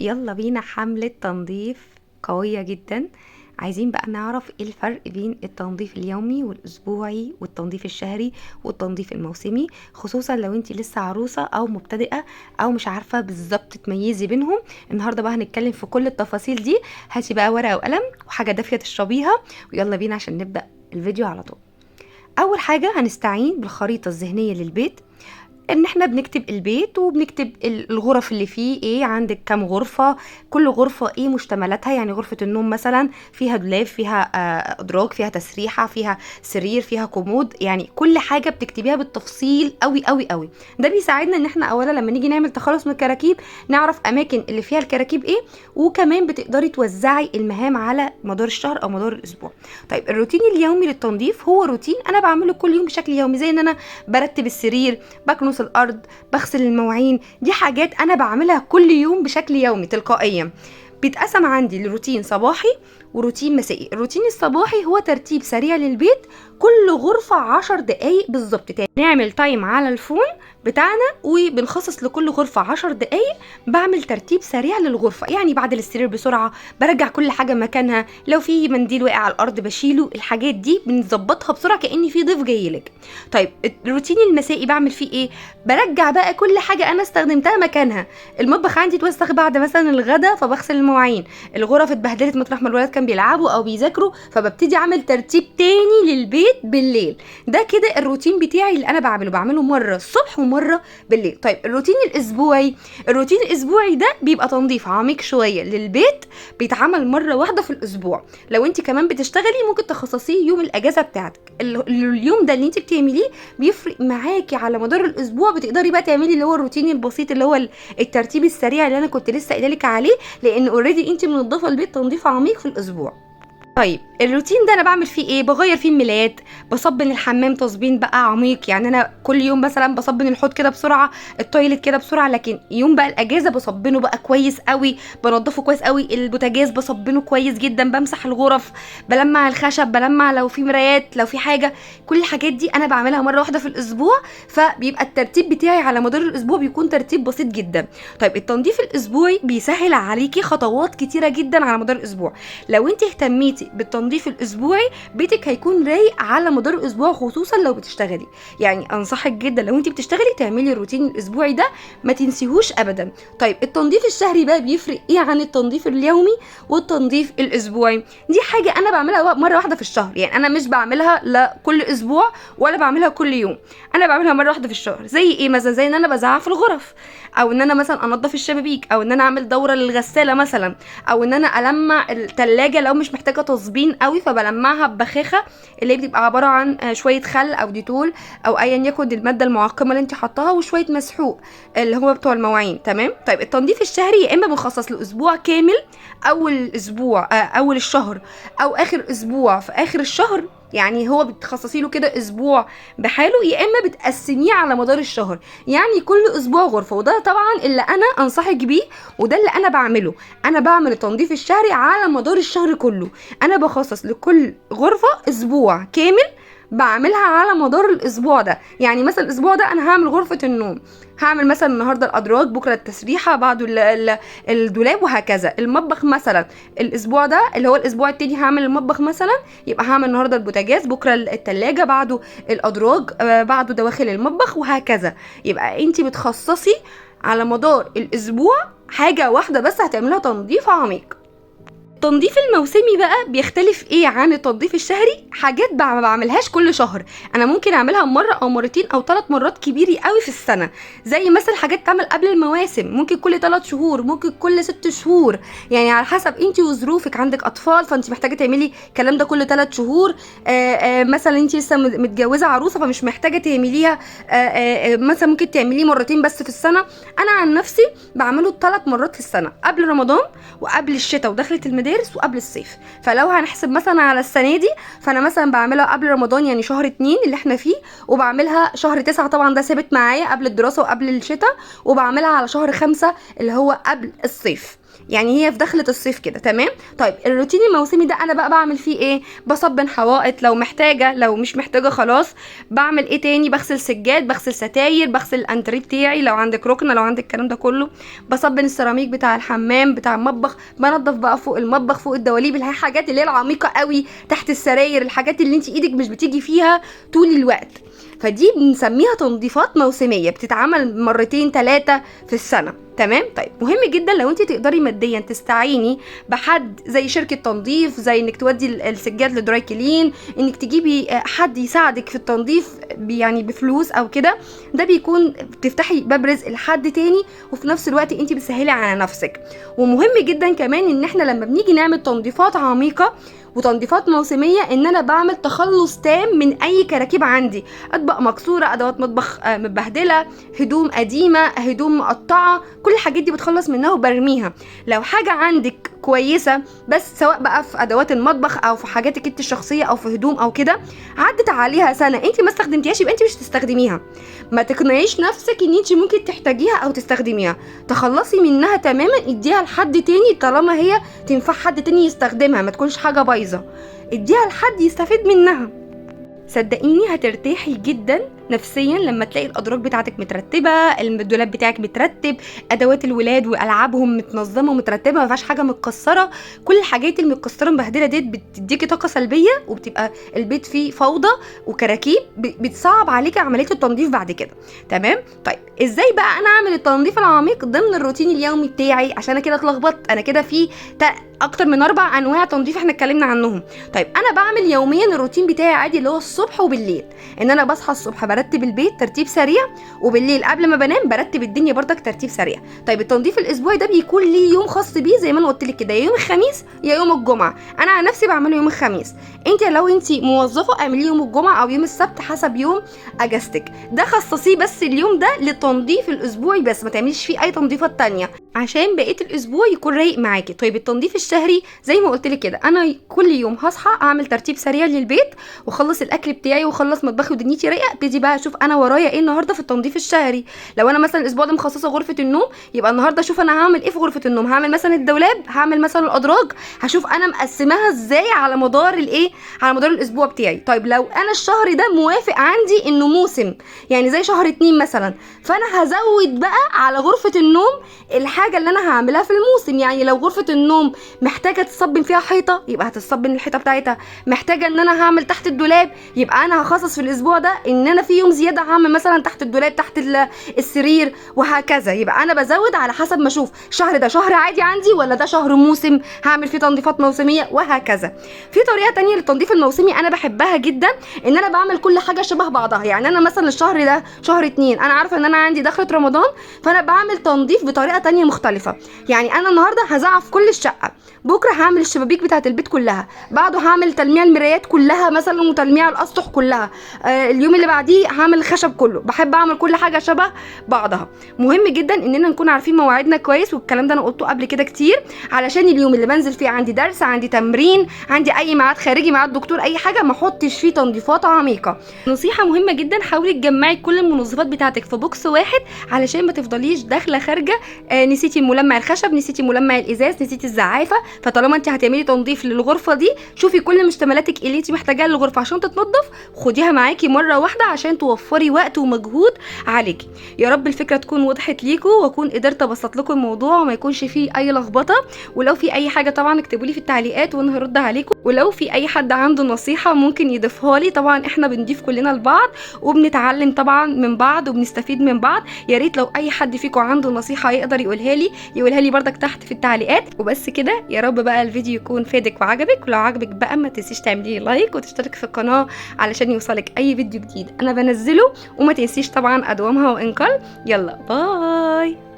يلا بينا حملة تنظيف قوية جدا. عايزين بقى نعرف ايه الفرق بين التنظيف اليومي والاسبوعي والتنظيف الشهري والتنظيف الموسمي، خصوصا لو انتي لسه عروسة او مبتدئة او مش عارفة بالظبط تميزي بينهم. النهاردة بقى هنتكلم في كل التفاصيل دي. هاتي بقى ورقة وقلم وحاجة دافية تشربيها، ويلا بينا عشان نبدأ الفيديو على طول. اول حاجة هنستعين بالخريطة الذهنية للبيت، ان احنا بنكتب البيت وبنكتب الغرف اللي فيه ايه، عندك كام غرفة، كل غرفة ايه مشتملاتها. يعني غرفة النوم مثلا فيها دولاب، فيها ادراج، فيها تسريحة، فيها سرير، فيها كومود. يعني كل حاجة بتكتبيها بالتفصيل قوي قوي قوي. ده بيساعدنا ان احنا اولا لما نيجي نعمل تخلص من الكراكيب نعرف اماكن اللي فيها الكراكيب ايه، وكمان بتقدري توزعي المهام على مدار الشهر او مدار الاسبوع. طيب الروتين اليومي للتنظيف هو روتين انا بعمله كل يوم بشكل يومي، زي ان انا برتب السرير، بكنس الارض، بغسل المواعين. دي حاجات انا بعملها كل يوم بشكل يومي تلقائيا. بيتقسم عندي لروتين صباحي وروتين مسائي. الروتين الصباحي هو ترتيب سريع للبيت، كل غرفة 10 دقايق بالظبط. نعمل تايم على الفون بتاعنا وبنخصص لكل غرفة 10 دقايق، بعمل ترتيب سريع للغرفة. يعني بعد السرير بسرعة برجع كل حاجة مكانها، لو في منديل وقع على الأرض بشيله. الحاجات دي بنظبطها بسرعة كأن في ضيف جايلك. طيب الروتين المسائي بعمل فيه ايه؟ برجع بقى كل حاجة أنا استخدمتها مكانها. المطبخ عندي اتوسخ بعد مثلا الغدا فبغسل المواعين، الغرف اتبهدلت مطرح ما الولاد كان بيلعبوا أو بيذاكروا فببتدي أعمل ترتيب تاني للبيت بالليل. ده كده الروتين بتاعي اللي انا بعمله مره الصبح ومره بالليل. طيب الروتين الاسبوعي، الروتين الاسبوعي ده بيبقى تنظيف عميق شويه للبيت، بيتعمل مره واحده في الاسبوع. لو انت كمان بتشتغلي ممكن تخصصيه يوم الاجازه بتاعتك. اليوم ده اللي انت بتعمليه بيفرق معاكي على مدار الاسبوع. بتقدري بقى تعملي اللي هو الروتين البسيط اللي هو الترتيب السريع اللي انا كنت لسه قايله لك عليه، لان اوريدي انت منظفه البيت تنظيف عميق في الاسبوع. طيب الروتين ده انا بعمل فيه ايه؟ بغير فيه الملايات، بصبن الحمام تصبين بقى عميق. يعني انا كل يوم مثلا بصبن الحوض كده بسرعه، التويلت كده بسرعه، لكن يوم بقى الاجازه بصبنه بقى كويس قوي، بنضفه كويس قوي. البوتاجاز بصبنه كويس جدا، بمسح الغرف، بلمع الخشب، بلمع لو في مرايات، لو في حاجه. كل الحاجات دي انا بعملها مره واحده في الاسبوع، فبيبقى الترتيب بتاعي على مدار الاسبوع بيكون ترتيب بسيط جدا. طيب التنظيف الاسبوعي بيسهل عليكي خطوات كتيره جدا على مدار الاسبوع. لو انت اهتميتي بالتنظيف الاسبوعي بيتك هيكون رايق على مدار الاسبوع، خصوصا لو بتشتغلي. يعني انصحك جدا لو انت بتشتغلي تعملي الروتين الاسبوعي ده، ما تنسيهوش ابدا. طيب التنظيف الشهري بقى بيفرق ايه عن التنظيف اليومي والتنظيف الاسبوعي؟ دي حاجه انا بعملها مره واحده في الشهر. يعني انا مش بعملها لا كل اسبوع ولا بعملها كل يوم، انا بعملها مره واحده في الشهر. زي ايه مثلا؟ زي ان انا بزعق في الغرف، او ان انا مثلا انضف الشبابيك، او ان انا اعمل دوره للغساله مثلا، او ان انا المع التلاجة لو مش محتاجه تصبين قوي فبلمعها ببخاخه اللي بتبقى عباره عن شويه خل او ديتول او ايا يكن الماده المعقمه اللي انت حطاها، وشويه مسحوق اللي هو بتوع المواعين. تمام. طيب التنظيف الشهري يا اما بنخصص له اسبوع كامل، اول اسبوع اول الشهر، او اخر اسبوع في اخر الشهر. يعني هو بتخصصي له كده اسبوع بحاله، يا اما بتقسميه على مدار الشهر. يعني كل اسبوع غرفه. وده طبعا اللي انا انصحك بيه، وده اللي انا بعمله. انا بعمل التنظيف الشهري على مدار الشهر كله. انا بخصص لكل غرفه اسبوع كامل بعملها على مدار الاسبوع ده. يعني مثلا الاسبوع ده انا هعمل غرفه النوم، هعمل مثلا النهارده الادراج، بكره التسريحه، بعده الدولاب، وهكذا. المطبخ مثلا الاسبوع ده اللي هو الاسبوع التاني هعمل المطبخ مثلا، يبقى هعمل النهارده البوتاجاز، بكره التلاجة، بعده الادراج، بعده دواخل المطبخ، وهكذا. يبقى انت بتخصصي على مدار الاسبوع حاجه واحده بس هتعملها تنظيف عميق. التنظيف الموسمي بقى بيختلف ايه عن التنظيف الشهري؟ حاجات ما بعملهاش كل شهر، انا ممكن اعملها مره او مرتين او 3 مرات كبيري قوي في السنه. زي مثلا حاجات تعمل قبل المواسم، ممكن كل 3 شهور، ممكن كل 6 شهور. يعني على حسب انت وظروفك. عندك اطفال فانت محتاجه تعملي الكلام ده كل 3 شهور. مثلا انت لسه متجوزه عروسه فمش محتاجه تعمليها مثلا ممكن تعمليه مرتين بس في السنه. انا عن نفسي بعمله 3 مرات في السنه، قبل رمضان وقبل الشتاء ودخلت المدارس وقبل الصيف. فلو هنحسب مثلا على السنه دي، فانا مثلا بعملها قبل رمضان يعني شهر 2 اللي احنا فيه، وبعملها شهر 9 طبعا ده ثابت معايا قبل الدراسه وقبل الشتاء، وبعملها على شهر 5 اللي هو قبل الصيف. يعني هي في دخلة الصيف كده. تمام. طيب الروتين الموسمي ده انا بقى بعمل فيه ايه؟ بصبن حوائط لو محتاجه، لو مش محتاجه خلاص. بعمل ايه تاني؟ بغسل سجاد، بغسل ستاير، بغسل الانتريه بتاعي لو عندك ركنه، لو عندك الكلام ده كله. بصبن السيراميك بتاع الحمام، بتاع المطبخ. بنضف بقى فوق المطبخ، فوق الدواليب، اللي هي الحاجات اللي هي العميقه قوي، تحت السراير، الحاجات اللي انت ايدك مش بتيجي فيها طول الوقت. فدي بنسميها تنظيفات موسميه، بتتعمل مرتين 3 في السنه. تمام. طيب مهم جدا لو انت تقدري ماديا تستعيني بحد زي شركه تنظيف، زي انك تودي السجاد لدراي كلين، انك تجيبي حد يساعدك في التنظيف يعني بفلوس او كده. ده بيكون بتفتحي باب رزق لحد تاني، وفي نفس الوقت انت بتسهلي على نفسك. ومهم جدا كمان ان احنا لما بنيجي نعمل تنظيفات عميقه وتنظيفات موسميه، ان انا بعمل تخلص تام من اي كراكيب عندي، اطباق مكسوره، ادوات مطبخ متبهدله، هدوم قديمه، هدوم مقطعه، كل الحاجات دي بتخلص منها وبرميها. لو حاجه عندك كويسه بس، سواء بقى في ادوات المطبخ او في حاجاتك انت الشخصيه او في هدوم او كده، عدت عليها سنه انت ما استخدمتيهاش، يبقى انت مش تستخدميها. ما تقنعيش نفسك ان انت ممكن تحتاجيها او تستخدميها، تخلصي منها تماما، اديها لحد تاني طالما هي تنفع حد تاني يستخدمها، ما تكونش حاجه بايظه، اديها لحد يستفيد منها. صدقيني هترتاحي جدا نفسيا لما تلاقي الادراج بتاعتك مترتبه، الدولاب بتاعك مترتب، ادوات الولاد والعابهم متنظمه ومترتبه، ما فيهاش حاجه متكسره. كل الحاجات المتكسره مبهدله ديت بتديكي طاقه سلبيه، وبتبقى البيت فيه فوضى وكراكيب، بتصعب عليكي عمليه التنظيف بعد كده. تمام. طيب ازاي بقى انا اعمل التنظيف العميق ضمن الروتين اليومي بتاعي؟ عشان انا كده اتلخبطت، انا كده في اكتر من 4 انواع تنظيف احنا اتكلمنا عنهم. طيب انا بعمل يوميا الروتين بتاعي عادي، اللي هو الصبح وبالليل. ان انا بصحى الصبح برتب البيت ترتيب سريع، وبالليل قبل ما بنام برتب الدنيا برضك ترتيب سريع. طيب التنظيف الاسبوعي ده بيكون ليه يوم خاص بيه، زي ما انا قلت لك كده، يا يوم الخميس يا يوم الجمعه. انا عن نفسي بعمله يوم الخميس. انت لو انت موظفه اعمليه يوم الجمعه او يوم السبت حسب يوم اجازتك. ده خصصيه بس اليوم ده للتنظيف الاسبوعي بس، ما تعمليش فيه اي تنظيفات تانية عشان بقيه الاسبوع يكون رايق معاكي. طيب التنظيف الشهري زي ما قلت لك كده، انا كل يوم هصحى اعمل ترتيب سريع للبيت، واخلص الاكل بتاعي واخلص مطبخي ودنيتي رايقه، ابتدي بقى اشوف انا ورايا ايه النهارده في التنظيف الشهري. لو انا مثلا الاسبوع ده مخصصه غرفه النوم، يبقى النهارده اشوف انا هعمل ايه في غرفه النوم. هعمل مثلا الدولاب، هعمل مثلا الادراج، هشوف انا مقسماها ازاي على مدار على مدار الاسبوع بتاعي. طيب لو انا الشهر ده موافق عندي انه موسم، يعني زي شهر 2 مثلا، فانا هزود بقى على غرفه النوم الحاجه اللي انا هعملها في الموسم. يعني لو غرفه النوم محتاجه تصبن فيها حيطه، يبقى هتصبن الحيطه بتاعتها. محتاجه ان انا هعمل تحت الدولاب، يبقى انا هخصص في الاسبوع ده ان انا في يوم زياده هعمل مثلا تحت الدولاب، تحت السرير، وهكذا. يبقى انا بزود على حسب ما اشوف الشهر ده شهر عادي عندي ولا ده شهر موسم هعمل فيه تنظيفات موسميه، وهكذا. في طريقه تانية للتنظيف الموسمي انا بحبها جدا، ان انا بعمل كل حاجه شبه بعضها. يعني انا مثلا الشهر ده شهر 2، انا عارفه ان انا عندي دخلة رمضان، فانا بعمل تنظيف بطريقه تانية مختلفه. يعني انا النهارده هزعف كل الشقه، بكره هعمل الشبابيك بتاعه البيت كلها، بعده هعمل تلميع المرايات كلها مثلا وتلميع الاسطح كلها، اليوم اللي بعديه هعمل الخشب كله. بحب اعمل كل حاجه شبه بعضها. مهم جدا اننا نكون عارفين مواعيدنا كويس، والكلام ده انا قلته قبل كده كتير، علشان اليوم اللي بنزل فيه عندي درس، عندي تمرين، عندي اي ميعاد خارجي، ميعاد دكتور، اي حاجه، ما احطش فيه تنظيفات عميقه. نصيحه مهمه جدا، حاولي تجمعي كل المنظفات بتاعتك في بوكس واحد، علشان ما تفضليش داخله خارجه نسيتي ملمع الخشب، نسيتي ملمع الازاز، نسيتي الزعافه. فطالما انت هتعملي تنظيف للغرفه دي، شوفي كل مشتملاتك اللي انت محتاجاها للغرفه عشان تتنظف، خديها معاكي مره واحده عشان توفري وقت ومجهود عليكي. يا رب الفكره تكون وضحت ليكم، واكون قدرت ابسط لكم الموضوع وما يكونش فيه اي لخبطه. ولو في اي حاجه طبعا اكتبوا لي في التعليقات وانا هرد عليكم. ولو في اي حد عنده نصيحه ممكن يضيفها لي، طبعا احنا بنضيف كلنا لبعض وبنتعلم طبعا من بعض وبنستفيد من بعض. يا ريت لو اي حد فيكم عنده نصيحه يقدر يقولها لي بردك تحت في التعليقات. وبس كده، يا رب بقى الفيديو يكون فادك وعجبك. ولو عجبك بقى ما تنسيش تعملي لايك وتشترك في القناه علشان يوصلك اي فيديو جديد انا بنزله. وما تنسيش طبعا ادومها وانقل. يلا باي.